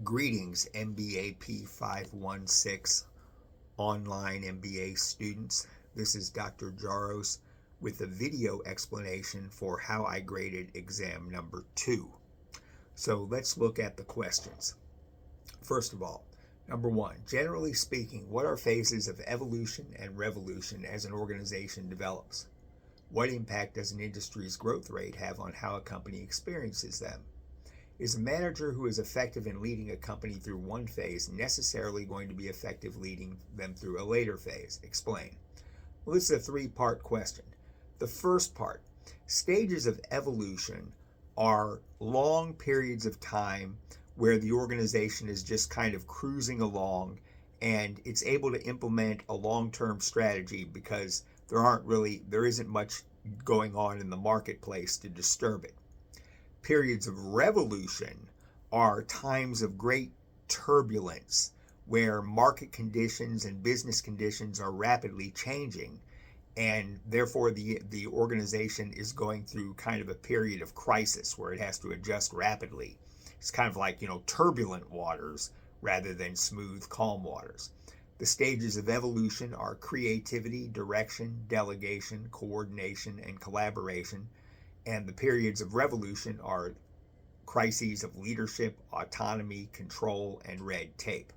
Greetings, MBAP 516 online MBA students. This is Dr. Jaros with a video explanation for how I graded exam number 2. So let's look at the questions. First of all, number 1, generally speaking, what are phases of evolution and revolution as an organization develops? What impact does an industry's growth rate have on how a company experiences them? Is a manager who is effective in leading a company through one phase necessarily going to be effective leading them through a later phase? Explain. Well, this is a 3-part question. The first part, stages of evolution are long periods of time where the organization is just kind of cruising along and it's able to implement a long-term strategy because there isn't much going on in the marketplace to disturb it. Periods of revolution are times of great turbulence where market conditions and business conditions are rapidly changing, and therefore the organization is going through kind of a period of crisis where it has to adjust rapidly. It's kind of like, turbulent waters rather than smooth, calm waters. The stages of evolution are creativity, direction, delegation, coordination, and collaboration. And the periods of revolution are crises of leadership, autonomy, control, and red tape.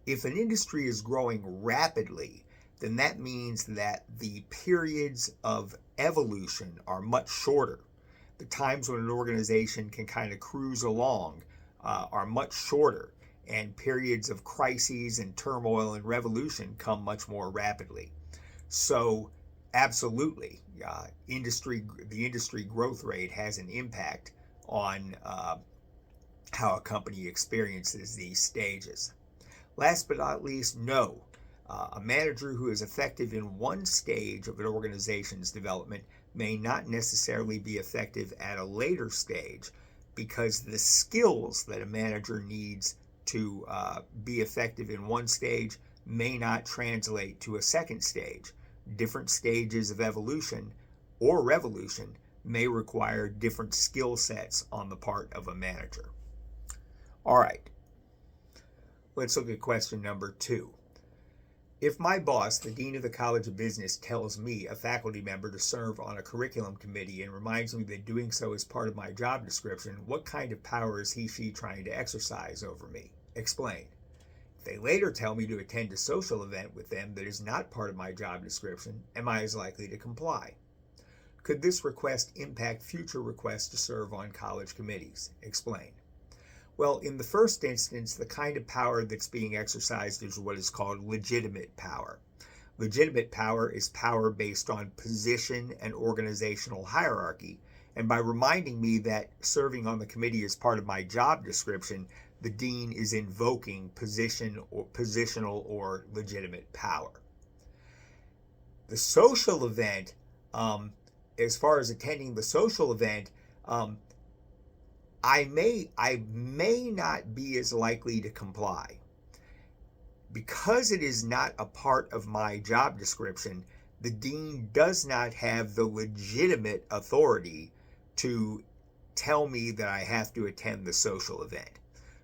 If an industry is growing rapidly, then that means that the periods of evolution are much shorter. The times when an organization can kind of cruise along are much shorter, and periods of crises and turmoil and revolution come much more rapidly. So absolutely, the industry growth rate has an impact on how a company experiences these stages. Last but not least, no. A manager who is effective in one stage of an organization's development may not necessarily be effective at a later stage because the skills that a manager needs to be effective in one stage may not translate to a second stage. Different stages of evolution or revolution may require different skill sets on the part of a manager. All right, let's look at question number 2. If my boss, the Dean of the College of Business, tells me, a faculty member, to serve on a curriculum committee and reminds me that doing so is part of my job description, what kind of power is he/she trying to exercise over me? Explain. They later tell me to attend a social event with them that is not part of my job description, am I as likely to comply? Could this request impact future requests to serve on college committees? Explain. Well, in the first instance, the kind of power that's being exercised is what is called legitimate power. Legitimate power is power based on position and organizational hierarchy, and by reminding me that serving on the committee is part of my job description, the dean is invoking positional or legitimate power. The social event, as far as attending the social event, I may not be as likely to comply. Because it is not a part of my job description, the dean does not have the legitimate authority to tell me that I have to attend the social event.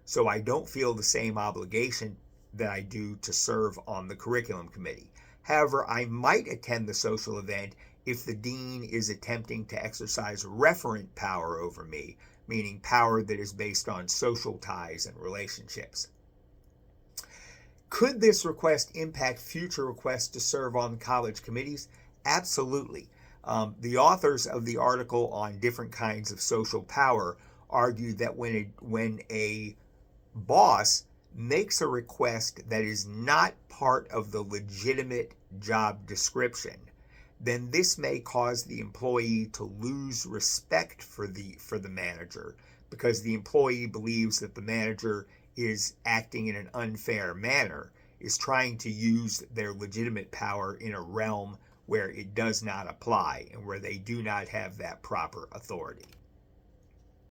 So I don't feel the same obligation that I do to serve on the curriculum committee. However, I might attend the social event if the dean is attempting to exercise referent power over me, meaning power that is based on social ties and relationships. Could this request impact future requests to serve on college committees? Absolutely. The authors of the article on different kinds of social power argue that when a boss makes a request that is not part of the legitimate job description, then this may cause the employee to lose respect for the manager because the employee believes that the manager is acting in an unfair manner, is trying to use their legitimate power in a realm where it does not apply and where they do not have that proper authority.